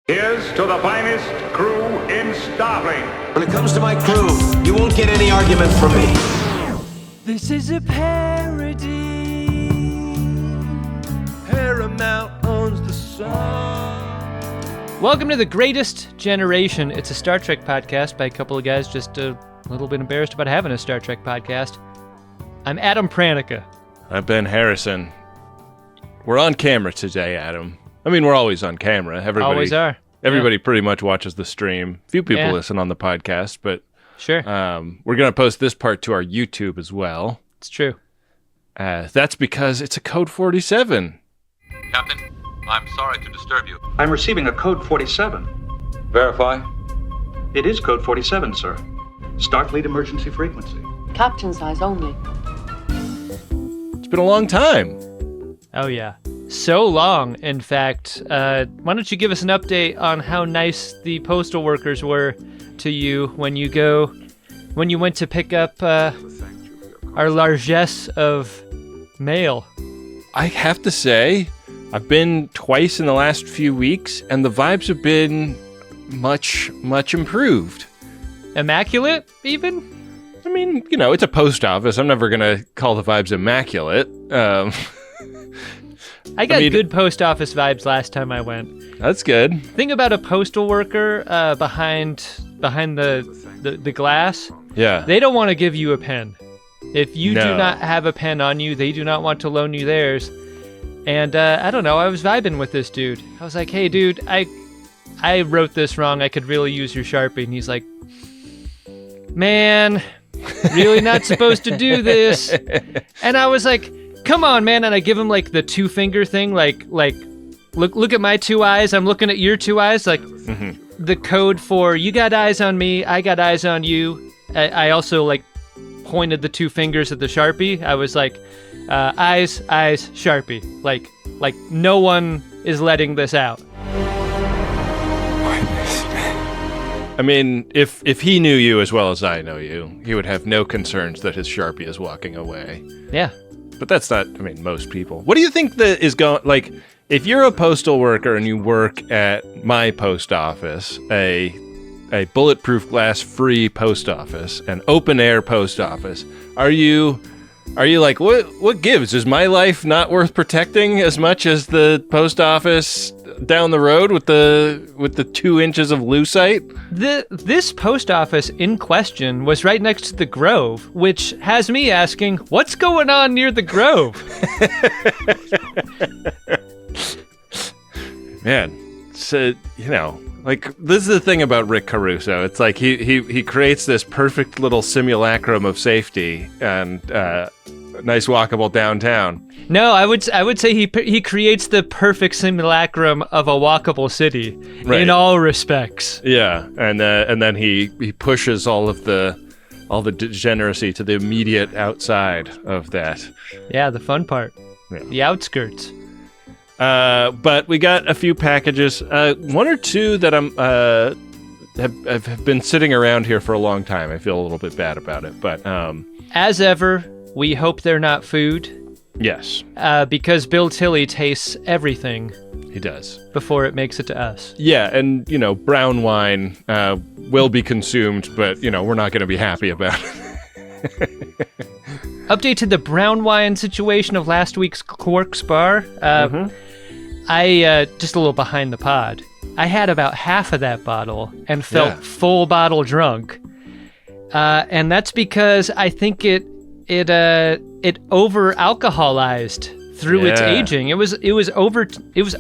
Here's to the finest crew in Starfleet. When it comes to my crew, you won't get any argument from me. This is a parody. Paramount owns the song. Welcome to The Greatest Generation. It's a Star Trek podcast by a couple of guys just a little bit embarrassed about having a Star Trek podcast. I'm Adam Pranica. I'm Ben Harrison. We're on camera today, Adam. I mean, we're always on camera. Always are. Everybody pretty much watches the stream. Few people listen on the podcast, but sure. We're going to post this part to our YouTube as well. It's true. That's because it's a Code 47. Captain, I'm sorry to disturb you. I'm receiving a Code 47. Verify. It is Code 47, sir. Starfleet emergency frequency. Captain size only. It's been a long time. Oh, yeah. So long, in fact. Why don't you give us an update on how nice the postal workers were to you when you went to pick up our largesse of mail? I have to say, I've been twice in the last few weeks, and the vibes have been much, much improved. Immaculate, even? I mean, you know, it's a post office. I'm never going to call the vibes immaculate. I got good post office vibes last time I went. That's good. Thing about a postal worker behind the glass, yeah, they don't want to give you a pen. If you do not have a pen on you, they do not want to loan you theirs. And I don't know, I was vibing with this dude. I was like, hey, dude, I wrote this wrong. I could really use your Sharpie. And he's like, man, really not supposed to do this. And I was like, come on, man. And I give him like the two finger thing, like look at my two eyes. I'm looking at your two eyes, like the code for you got eyes on me, I got eyes on you. I also like pointed the two fingers at the Sharpie. I was like, eyes, Sharpie. Like no one is letting this out. I mean, if he knew you as well as I know you, he would have no concerns that his Sharpie is walking away. Yeah. But that's not, I mean, most people. What do you think that is going, like, if you're a postal worker and you work at my post office, a bulletproof glass free post office, an open air post office, are you like, what gives? Is my life not worth protecting as much as the post office down the road with the 2 inches of lucite? This post office in question was right next to the Grove, which has me asking, what's going on near the Grove? Man, so, you know, like, this is the thing about Rick Caruso. It's like he creates this perfect little simulacrum of safety and nice walkable downtown. No, I would say he creates the perfect simulacrum of a walkable city in all respects. Yeah, and then he pushes all the degeneracy to the immediate outside of that. Yeah, the fun part, the outskirts. But we got a few packages, one or two that have been sitting around here for a long time. I feel a little bit bad about it, but as ever, we hope they're not food. Yes. Because Bill Tilley tastes everything. He does. Before it makes it to us. Yeah, and, you know, brown wine will be consumed, but, you know, we're not going to be happy about it. Update to the brown wine situation of last week's Quark's Bar. I, just a little behind the pod, I had about half of that bottle and felt full bottle drunk. And that's because I think it over alcoholized through its aging. It was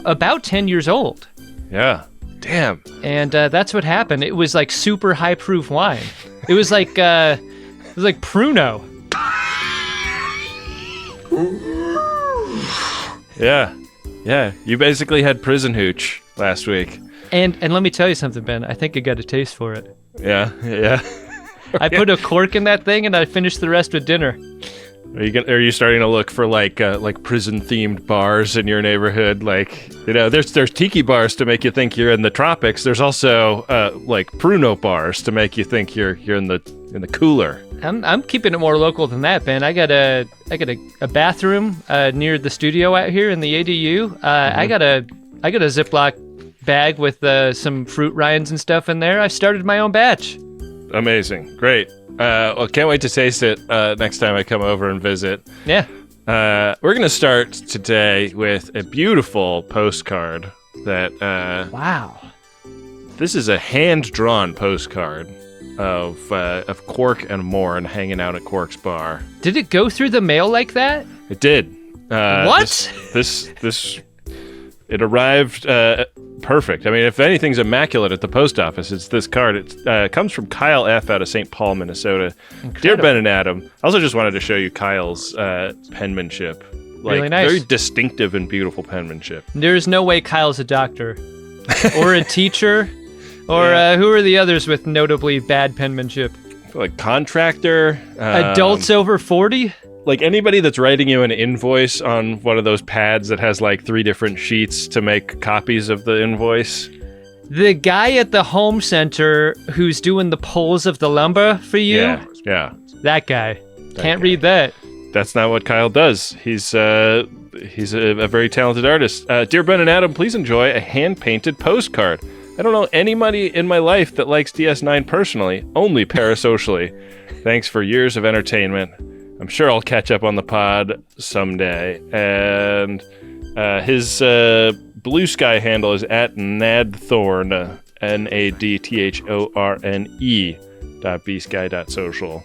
about 10 years old. Yeah. Damn. And that's what happened. It was like super high proof wine. It was like Pruno. Yeah. Yeah. You basically had prison hooch last week. And let me tell you something, Ben. I think I got a taste for it. Yeah. Yeah. I put a cork in that thing and I finished the rest with dinner. Are you starting to look for like prison themed bars in your neighborhood? Like, you know, there's tiki bars to make you think you're in the tropics. There's also like Pruno bars to make you think you're in the cooler. I'm keeping it more local than that, Ben. I got a bathroom near the studio out here in the ADU. I got a Ziploc bag with some fruit rinds and stuff in there. I started my own batch. Amazing. Great. Well, can't wait to taste it next time I come over and visit. Yeah. We're going to start today with a beautiful postcard that... Wow. This is a hand-drawn postcard of Quark and Morn hanging out at Quark's bar. Did it go through the mail like that? It did. What? It arrived perfect. I mean, if anything's immaculate at the post office, it's this card. It comes from Kyle F. out of St. Paul, Minnesota. Incredible. Dear Ben and Adam, I also just wanted to show you Kyle's penmanship. Really nice. Very distinctive and beautiful penmanship. There's no way Kyle's a doctor or a teacher or who are the others with notably bad penmanship? Like contractor. Adults over 40? Like anybody that's writing you an invoice on one of those pads that has like 3 different sheets to make copies of the invoice. The guy at the home center who's doing the pulls of the lumber for you? Yeah. That guy. Can't read that. That's not what Kyle does. He's a very talented artist. Dear Ben and Adam, please enjoy a hand-painted postcard. I don't know anybody in my life that likes DS9 personally, only parasocially. Thanks for years of entertainment. I'm sure I'll catch up on the pod someday. And his Blue Sky handle is at Nadthorne, NADTHORNE.bsky.social.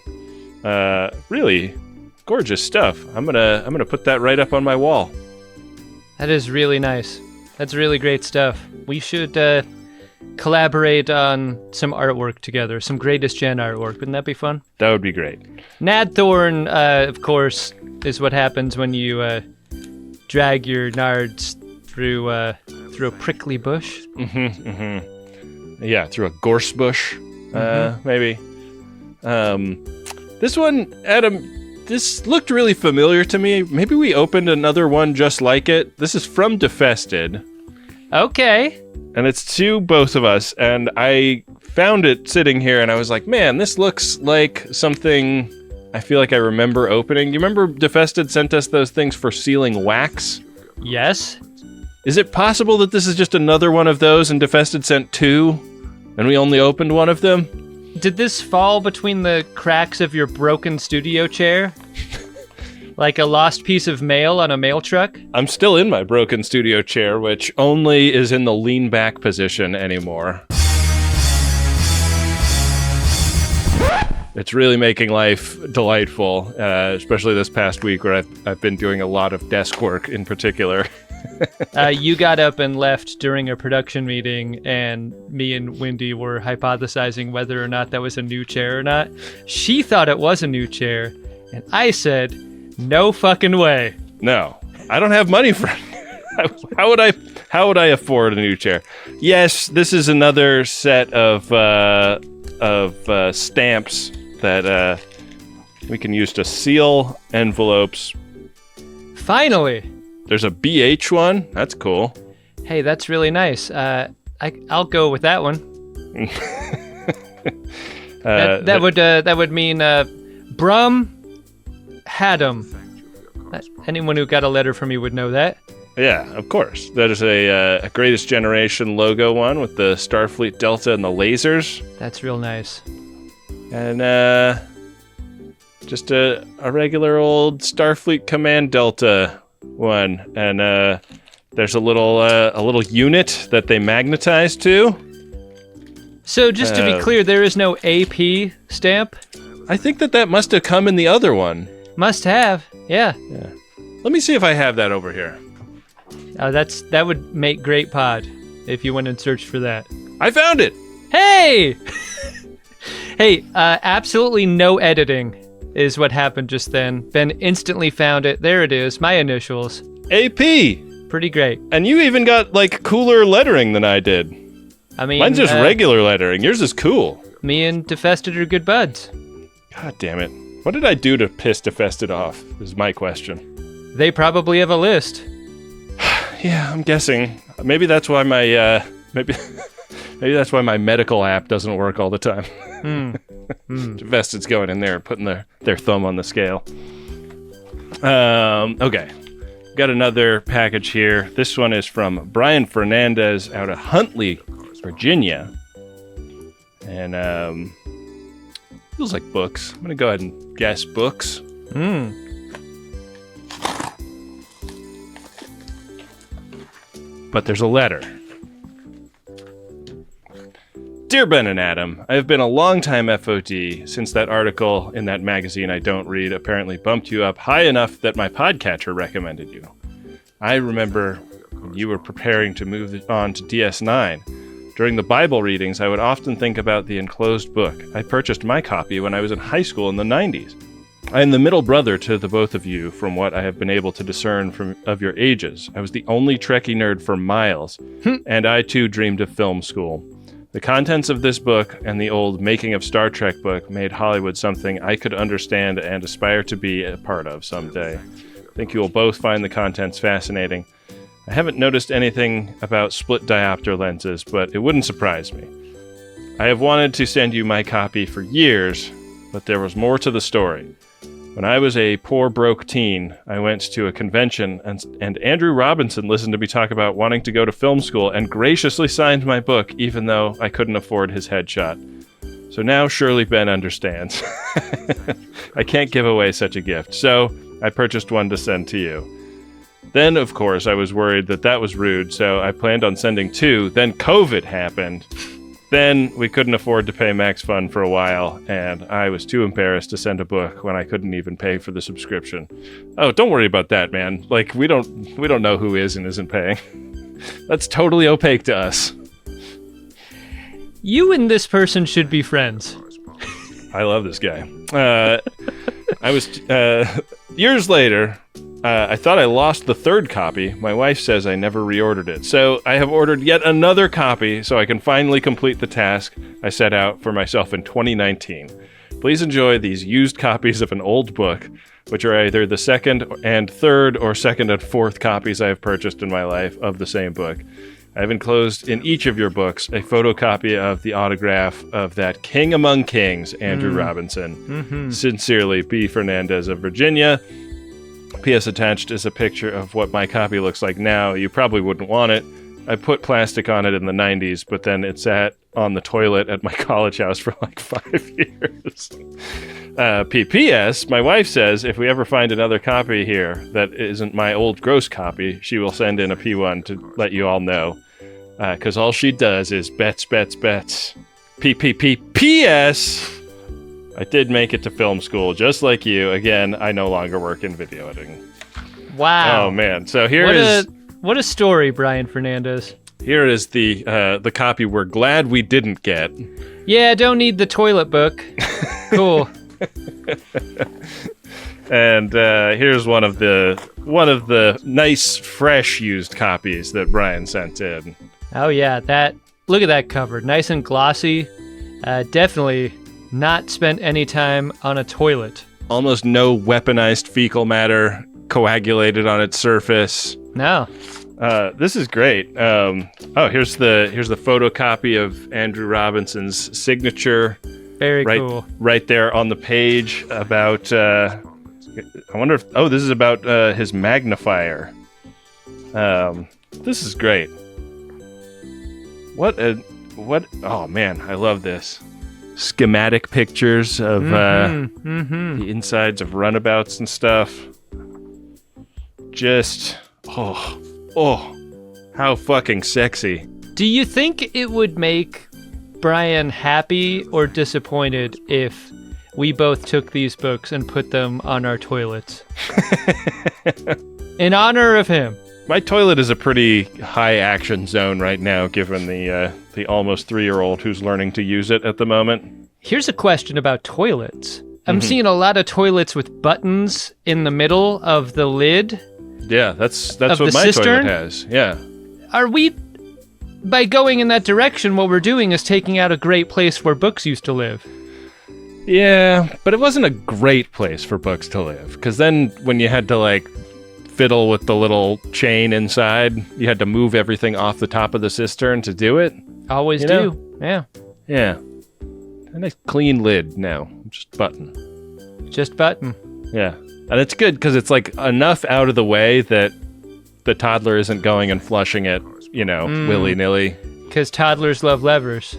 Really gorgeous stuff. I'm gonna put that right up on my wall. That is really nice. That's really great stuff. We should collaborate on some artwork together, some Greatest Gen artwork. Wouldn't that be fun? That would be great. Nadthorn, of course, is what happens when you drag your nards through a prickly bush. Yeah, through a gorse bush, maybe. This one, Adam, this looked really familiar to me. Maybe we opened another one just like it. This is from Defested. Okay. And it's to both of us, and I found it sitting here, and I was like, man, this looks like something I feel like I remember opening. You remember Defested sent us those things for sealing wax? Yes. Is it possible that this is just another one of those, and Defested sent 2, and we only opened one of them? Did this fall between the cracks of your broken studio chair? Like a lost piece of mail on a mail truck? I'm still in my broken studio chair, which only is in the lean back position anymore. It's really making life delightful, especially this past week where I've been doing a lot of desk work in particular. You got up and left during a production meeting, and me and Wendy were hypothesizing whether or not that was a new chair or not. She thought it was a new chair, and I said, no fucking way. No, I don't have money for it. How would I afford a new chair? Yes, this is another set of stamps that we can use to seal envelopes. Finally. There's a BH one. That's cool. Hey, that's really nice. I'll go with that one. That would mean Brum Hadam. Anyone who got a letter from me would know that. Yeah, of course. That is a Greatest Generation logo one with the Starfleet Delta and the lasers. That's real nice. And just a regular old Starfleet Command Delta one. And there's a little unit that they magnetize to. So just to be clear, there is no AP stamp? I think that must have come in the other one. Must have, yeah. Let me see if I have that over here. That would make great pod if you went and searched for that. I found it! Hey! Hey, absolutely no editing is what happened just then. Ben instantly found it. There it is, my initials. AP! Pretty great. And you even got, like, cooler lettering than I did. I mean... Mine's just regular lettering. Yours is cool. Me and Defested are good buds. God damn it. What did I do to piss Defested off, is my question. They probably have a list. Yeah, I'm guessing. Maybe that's why my maybe that's why my medical app doesn't work all the time. Defested's going in there and putting their thumb on the scale. Okay. Got got another package here. This one is from Brian Fernandez out of Huntley, Virginia. And feels like books. I'm going to go ahead and guess books. But there's a letter. Dear Ben and Adam, I have been a long-time FOD since that article in that magazine I don't read apparently bumped you up high enough that my podcatcher recommended you. I remember when you were preparing to move on to DS9. During the Bible readings, I would often think about the enclosed book. I purchased my copy when I was in high school in the 90s. I am the middle brother to the both of you from what I have been able to discern of your ages. I was the only Trekkie nerd for miles, and I too dreamed of film school. The contents of this book and the old Making of Star Trek book made Hollywood something I could understand and aspire to be a part of someday. I think you will both find the contents fascinating. I haven't noticed anything about split diopter lenses, but it wouldn't surprise me. I have wanted to send you my copy for years, but there was more to the story. When I was a poor, broke teen, I went to a convention, and Andrew Robinson listened to me talk about wanting to go to film school and graciously signed my book, even though I couldn't afford his headshot. So now surely Ben understands. I can't give away such a gift, so I purchased one to send to you. Then, of course, I was worried that was rude, so I planned on sending two. Then COVID happened. Then we couldn't afford to pay Max Fund for a while, and I was too embarrassed to send a book when I couldn't even pay for the subscription. Oh, don't worry about that, man. Like, we don't know who is and isn't paying. That's totally opaque to us. You and this person should be friends. I love this guy. I was years later. I thought I lost the third copy. My wife says I never reordered it. So I have ordered yet another copy so I can finally complete the task I set out for myself in 2019. Please enjoy these used copies of an old book, which are either the second and third or second and fourth copies I have purchased in my life of the same book. I have enclosed in each of your books a photocopy of the autograph of that king among kings, Andrew Robinson. Mm-hmm. Sincerely, B. Fernandez of Virginia. P.S. attached is a picture of what my copy looks like now. You probably wouldn't want it. I put plastic on it in the 90s, but then it sat on the toilet at my college house for like 5 years. P.S. My wife says if we ever find another copy here that isn't my old gross copy, she will send in a P1 to let you all know. Because all she does is bets. P.S. I did make it to film school, just like you. Again, I no longer work in video editing. Wow. Oh, man. So what a story, Brian Fernandez. Here is the copy we're glad we didn't get. Yeah, don't need the toilet book. Cool. And here's one of the nice, fresh used copies that Brian sent in. Oh yeah, look at that cover, nice and glossy. Definitely not spent any time on a toilet. Almost no weaponized fecal matter coagulated on its surface. No. This is great. Here's the photocopy of Andrew Robinson's signature. Very cool. Right there on the page about. I wonder if. Oh, this is about his magnifier. This is great. What? Oh man, I love this. Schematic pictures of the insides of runabouts and stuff. Just how fucking sexy. Do you think it would make Brian happy or disappointed if we both took these books and put them on our toilets? In honor of him. My toilet is a pretty high action zone right now, given the almost 3-year-old who's learning to use it at the moment. Here's a question about toilets. I'm seeing a lot of toilets with buttons in the middle of the lid. Yeah, that's what my toilet has. Yeah. Are we, by going in that direction, what we're doing is taking out a great place where books used to live? Yeah, but it wasn't a great place for books to live, because then when you had to fiddle with the little chain inside, you had to move everything off the top of the cistern to do it. Always do. Yeah. Yeah. A nice clean lid now. Just button. Just button. Yeah. And it's good because it's enough out of the way that the toddler isn't going and flushing it, willy-nilly. Because toddlers love levers.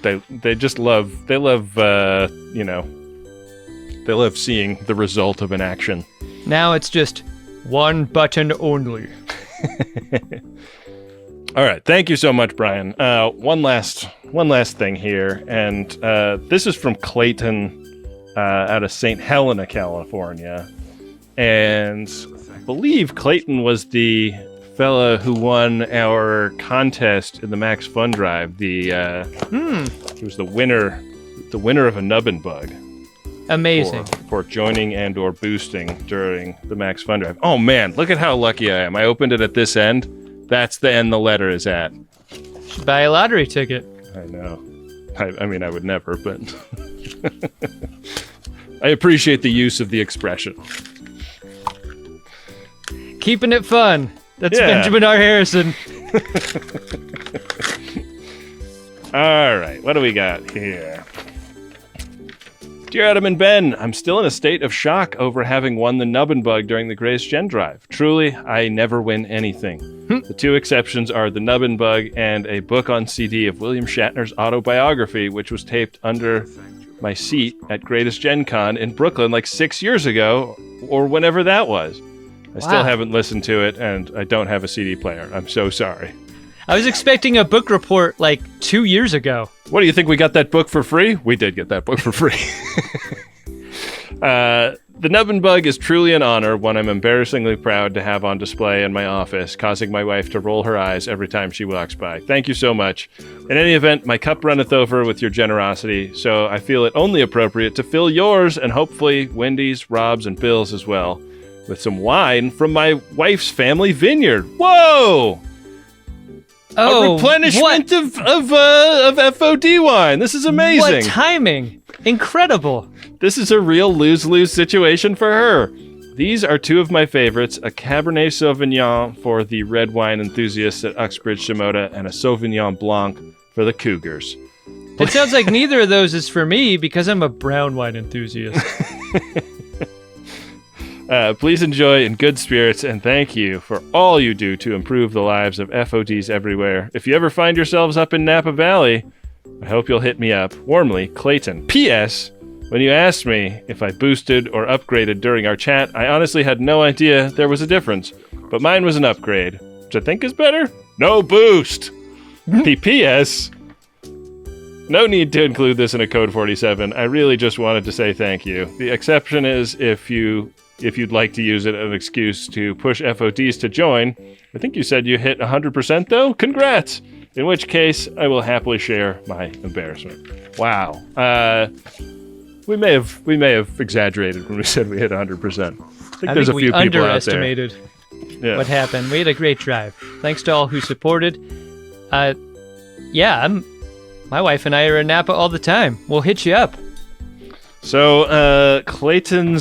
They just love, they love seeing the result of an action. Now it's just one button only. All right, thank you so much, Brian. One last thing here, and this is from Clayton out of St. Helena, California, and I believe Clayton was the fella who won our contest in the Max Fun Drive. He was the winner of a nubbin bug. Amazing. For joining and or boosting during the Max Fun Drive. Oh man, look at how lucky I am. I opened it at this end. That's the end the letter is at. Should buy a lottery ticket. I know. I mean, I would never, but I appreciate the use of the expression. Keeping it fun. That's Yeah. Benjamin R. Harrison. All right, what do we got here? Dear Adam and Ben, I'm still in a state of shock over having won the nubbin bug during the Greatest Gen Drive. Truly, I never win anything. The two exceptions are the nubbin bug and a book on CD of William Shatner's autobiography, which was taped under my seat at Greatest Gen Con in Brooklyn like 6 years ago, or whenever that was. I still haven't listened to it, and I don't have a CD player. I'm so sorry. I was expecting a book report like 2 years ago. What, do you think we got that book for free? We did get that book for free. The nubbin bug is truly an honor, one I'm embarrassingly proud to have on display in my office, causing my wife to roll her eyes every time she walks by. Thank you so much. In any event, my cup runneth over with your generosity, so I feel it only appropriate to fill yours and hopefully Wendy's, Rob's, and Bill's as well, with some wine from my wife's family vineyard. Whoa! Oh, a replenishment of FOD wine. This is amazing. What timing! Incredible. This is a real lose-lose situation for her. These are two of my favorites, a Cabernet Sauvignon for the red wine enthusiasts at Uxbridge Shimoda and a Sauvignon Blanc for the Cougars. It sounds like neither of those is for me because I'm a brown wine enthusiast. Please enjoy in good spirits, and thank you for all you do to improve the lives of FODs everywhere. If you ever find yourselves up in Napa Valley, I hope you'll hit me up. Warmly, Clayton. P.S. When you asked me if I boosted or upgraded during our chat, I honestly had no idea there was a difference. But mine was an upgrade, which I think is better. No boost! P.P.S. No need to include this in a Code 47. I really just wanted to say thank you. The exception is if you'd like to use it as an excuse to push FODs to join. I think you said you hit 100% though? Congrats! In which case, I will happily share my embarrassment. Wow. We may have exaggerated when we said we hit 100%. I think there's a few people out there. We underestimated what happened. We had a great drive. Thanks to all who supported. My wife and I are in Napa all the time. We'll hit you up. So, Clayton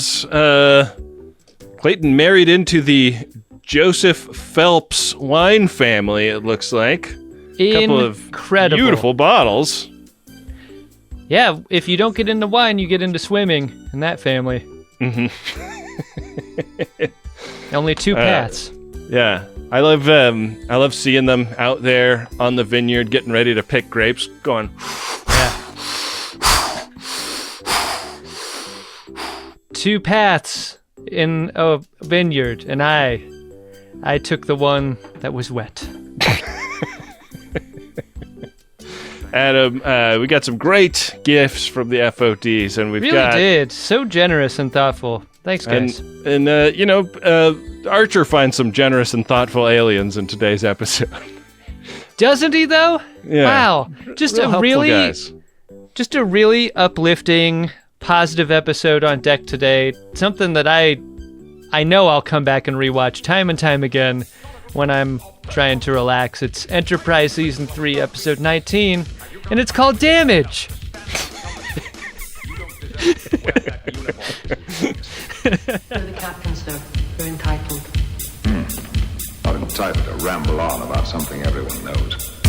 married into the Joseph Phelps wine family, it looks like. A couple of beautiful bottles. Yeah, if you don't get into wine, you get into swimming in that family. Mm-hmm. Only two paths. Yeah. I love seeing them out there on the vineyard getting ready to pick grapes, going... Two paths in a vineyard, and I took the one that was wet. Adam, we got some great gifts from the FODs, and we've got... Really did. So generous and thoughtful. Thanks, guys. And Archer finds some generous and thoughtful aliens in today's episode. Doesn't he, though? Yeah. Wow. Just a really uplifting, positive episode on deck today. Something that I know I'll come back and rewatch time and time again when I'm trying to relax. It's Enterprise Season 3, Episode 19, and it's called Damage. You're the captain, sir. You're entitled. Not entitled to ramble on about something everyone knows.